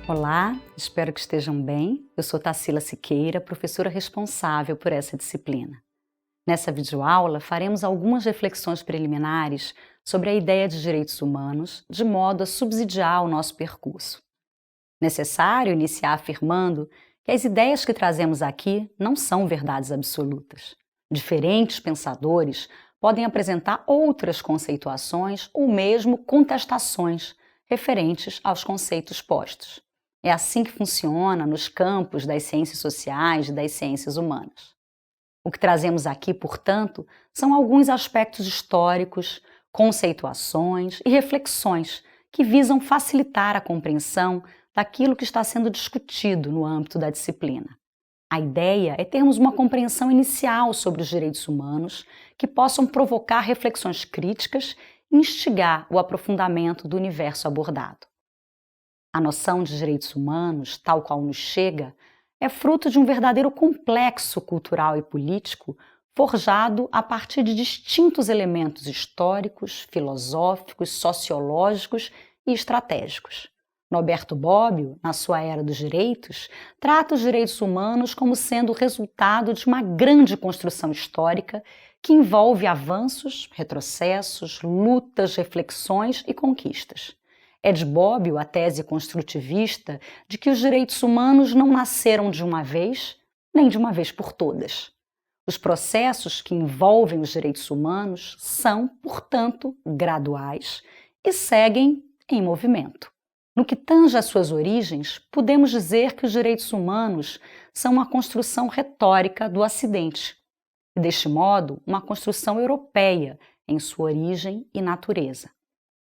Olá, espero que estejam bem. Eu sou Tarsila Siqueira, professora responsável por essa disciplina. Nessa videoaula, faremos algumas reflexões preliminares sobre a ideia de direitos humanos, de modo a subsidiar o nosso percurso. Necessário iniciar afirmando que as ideias que trazemos aqui não são verdades absolutas. Diferentes pensadores podem apresentar outras conceituações ou mesmo contestações referentes aos conceitos postos. É assim que funciona nos campos das ciências sociais e das ciências humanas. O que trazemos aqui, portanto, são alguns aspectos históricos, conceituações e reflexões que visam facilitar a compreensão daquilo que está sendo discutido no âmbito da disciplina. A ideia é termos uma compreensão inicial sobre os direitos humanos que possam provocar reflexões críticas e instigar o aprofundamento do universo abordado. A noção de direitos humanos, tal qual nos chega, é fruto de um verdadeiro complexo cultural e político forjado a partir de distintos elementos históricos, filosóficos, sociológicos e estratégicos. Norberto Bobbio, na sua Era dos Direitos, trata os direitos humanos como sendo o resultado de uma grande construção histórica que envolve avanços, retrocessos, lutas, reflexões e conquistas. É de Bobbio a tese construtivista de que os direitos humanos não nasceram de uma vez, nem de uma vez por todas. Os processos que envolvem os direitos humanos são, portanto, graduais e seguem em movimento. No que tange às suas origens, podemos dizer que os direitos humanos são uma construção retórica do Ocidente, e, deste modo, uma construção europeia em sua origem e natureza.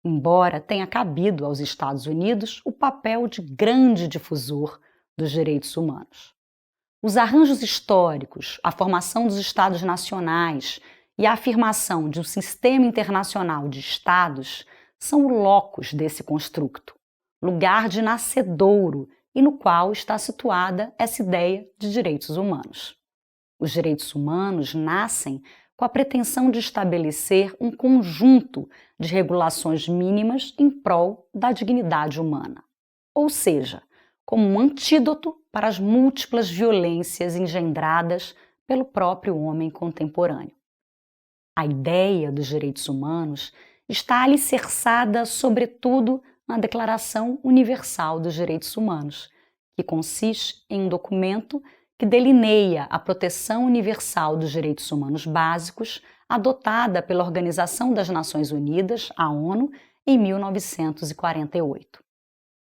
Embora tenha cabido aos Estados Unidos o papel de grande difusor dos direitos humanos. Os arranjos históricos, a formação dos Estados nacionais e a afirmação de um sistema internacional de Estados são o locus desse construto, lugar de nascedouro e no qual está situada essa ideia de direitos humanos. Os direitos humanos nascem com a pretensão de estabelecer um conjunto de regulações mínimas em prol da dignidade humana, ou seja, como um antídoto para as múltiplas violências engendradas pelo próprio homem contemporâneo. A ideia dos direitos humanos está alicerçada, sobretudo, na Declaração Universal dos Direitos Humanos, que consiste em um documento que delineia a proteção universal dos direitos humanos básicos adotada pela Organização das Nações Unidas, a ONU, em 1948.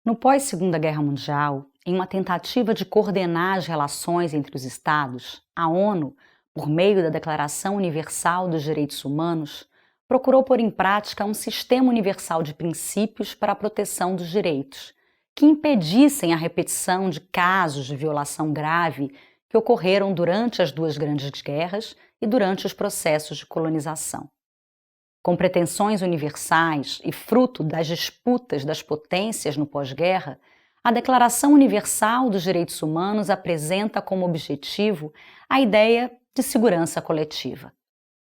No pós-Segunda Guerra Mundial, em uma tentativa de coordenar as relações entre os Estados, a ONU, por meio da Declaração Universal dos Direitos Humanos, procurou pôr em prática um sistema universal de princípios para a proteção dos direitos, que impedissem a repetição de casos de violação grave que ocorreram durante as duas grandes guerras e durante os processos de colonização. Com pretensões universais e fruto das disputas das potências no pós-guerra, a Declaração Universal dos Direitos Humanos apresenta como objetivo a ideia de segurança coletiva.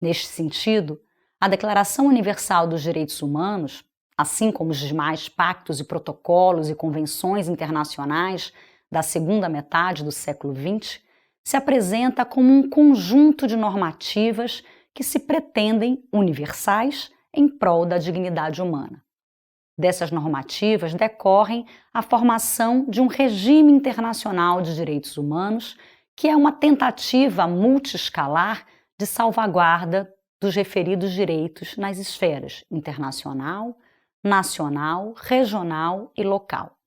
Neste sentido, a Declaração Universal dos Direitos Humanos, assim como os demais pactos e protocolos e convenções internacionais da segunda metade do século XX, se apresenta como um conjunto de normativas que se pretendem universais em prol da dignidade humana. Dessas normativas decorrem a formação de um regime internacional de direitos humanos, que é uma tentativa multiescalar de salvaguarda dos referidos direitos nas esferas internacional, nacional, regional e local.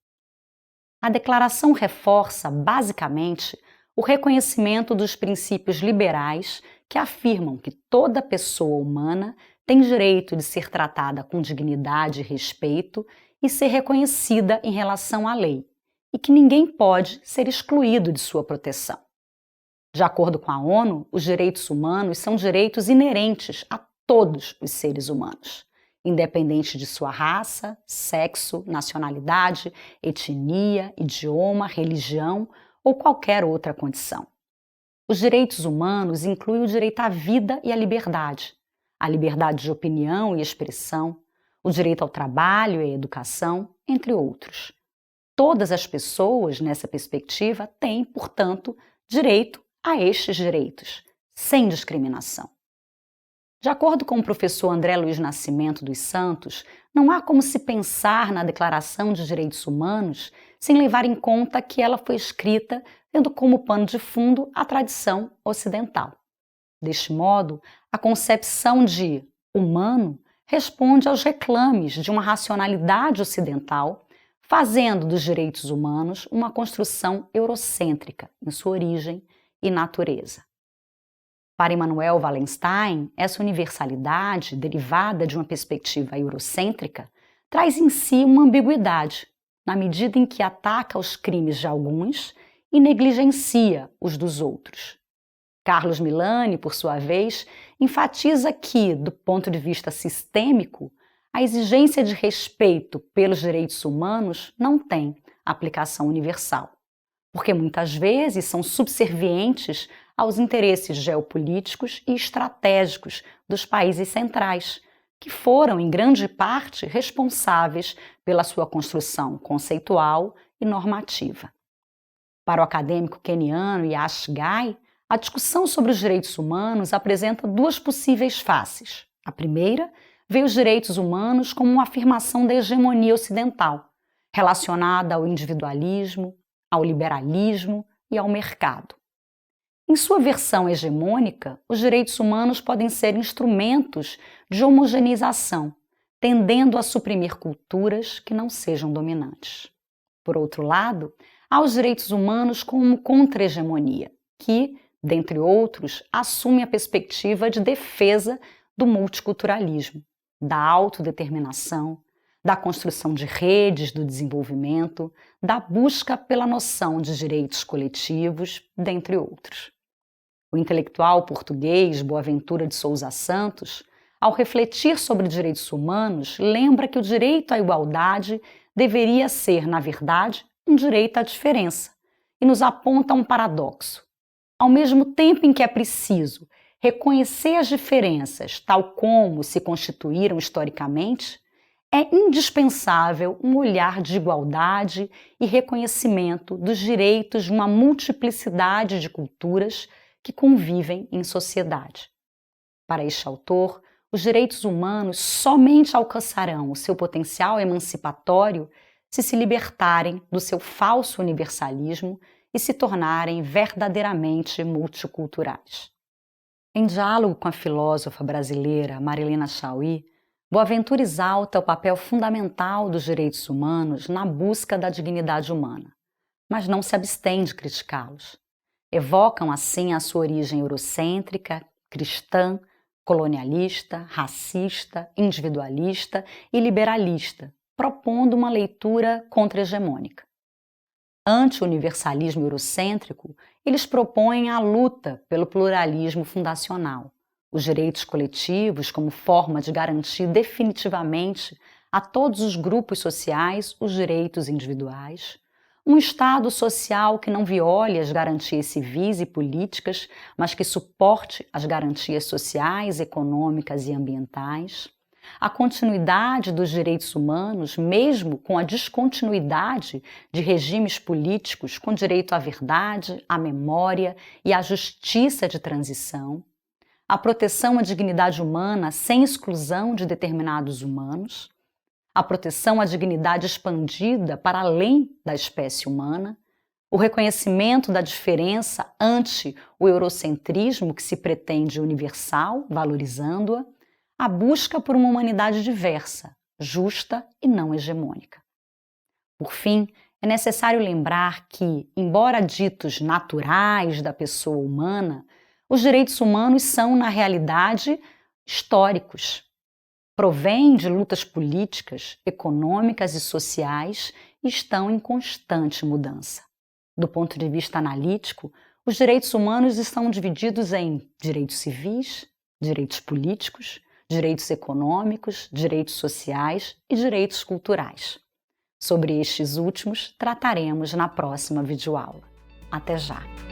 A declaração reforça, basicamente, o reconhecimento dos princípios liberais que afirmam que toda pessoa humana tem direito de ser tratada com dignidade e respeito e ser reconhecida em relação à lei, e que ninguém pode ser excluído de sua proteção. De acordo com a ONU, os direitos humanos são direitos inerentes a todos os seres humanos, independente de sua raça, sexo, nacionalidade, etnia, idioma, religião ou qualquer outra condição. Os direitos humanos incluem o direito à vida e à liberdade, a liberdade de opinião e expressão, o direito ao trabalho e à educação, entre outros. Todas as pessoas, nessa perspectiva, têm, portanto, direito a estes direitos, sem discriminação. De acordo com o professor André Luiz Nascimento dos Santos, não há como se pensar na Declaração de Direitos Humanos sem levar em conta que ela foi escrita tendo como pano de fundo a tradição ocidental. Deste modo, a concepção de humano responde aos reclames de uma racionalidade ocidental, fazendo dos direitos humanos uma construção eurocêntrica em sua origem e natureza. Para Immanuel Wallenstein, essa universalidade, derivada de uma perspectiva eurocêntrica, traz em si uma ambiguidade, na medida em que ataca os crimes de alguns e negligencia os dos outros. Carlos Milani, por sua vez, enfatiza que, do ponto de vista sistêmico, a exigência de respeito pelos direitos humanos não tem aplicação universal, porque muitas vezes são subservientes aos interesses geopolíticos e estratégicos dos países centrais, que foram, em grande parte, responsáveis pela sua construção conceitual e normativa. Para o acadêmico queniano Yash Gai, a discussão sobre os direitos humanos apresenta duas possíveis faces. A primeira vê os direitos humanos como uma afirmação da hegemonia ocidental, relacionada ao individualismo, ao liberalismo e ao mercado. Em sua versão hegemônica, os direitos humanos podem ser instrumentos de homogeneização, tendendo a suprimir culturas que não sejam dominantes. Por outro lado, há os direitos humanos como contra-hegemonia, que, dentre outros, assume a perspectiva de defesa do multiculturalismo, da autodeterminação, da construção de redes do desenvolvimento, da busca pela noção de direitos coletivos, dentre outros. O intelectual português Boaventura de Sousa Santos, ao refletir sobre direitos humanos, lembra que o direito à igualdade deveria ser, na verdade, um direito à diferença, e nos aponta um paradoxo. Ao mesmo tempo em que é preciso reconhecer as diferenças, tal como se constituíram historicamente, é indispensável um olhar de igualdade e reconhecimento dos direitos de uma multiplicidade de culturas que convivem em sociedade. Para este autor, os direitos humanos somente alcançarão o seu potencial emancipatório se libertarem do seu falso universalismo e se tornarem verdadeiramente multiculturais. Em diálogo com a filósofa brasileira Marilena Chaui, Boaventura exalta o papel fundamental dos direitos humanos na busca da dignidade humana, mas não se abstém de criticá-los. Evocam assim a sua origem eurocêntrica, cristã, colonialista, racista, individualista e liberalista, propondo uma leitura contra-hegemônica. Ante o universalismo eurocêntrico, eles propõem a luta pelo pluralismo fundacional, os direitos coletivos como forma de garantir definitivamente a todos os grupos sociais os direitos individuais, um Estado social que não viole as garantias civis e políticas, mas que suporte as garantias sociais, econômicas e ambientais, a continuidade dos direitos humanos, mesmo com a descontinuidade de regimes políticos com direito à verdade, à memória e à justiça de transição, a proteção à dignidade humana sem exclusão de determinados humanos, a proteção à dignidade expandida para além da espécie humana, o reconhecimento da diferença ante o eurocentrismo que se pretende universal, valorizando-a, a busca por uma humanidade diversa, justa e não hegemônica. Por fim, é necessário lembrar que, embora ditos naturais da pessoa humana, os direitos humanos são, na realidade, históricos. Provêm de lutas políticas, econômicas e sociais e estão em constante mudança. Do ponto de vista analítico, os direitos humanos estão divididos em direitos civis, direitos políticos, direitos econômicos, direitos sociais e direitos culturais. Sobre estes últimos, trataremos na próxima videoaula. Até já!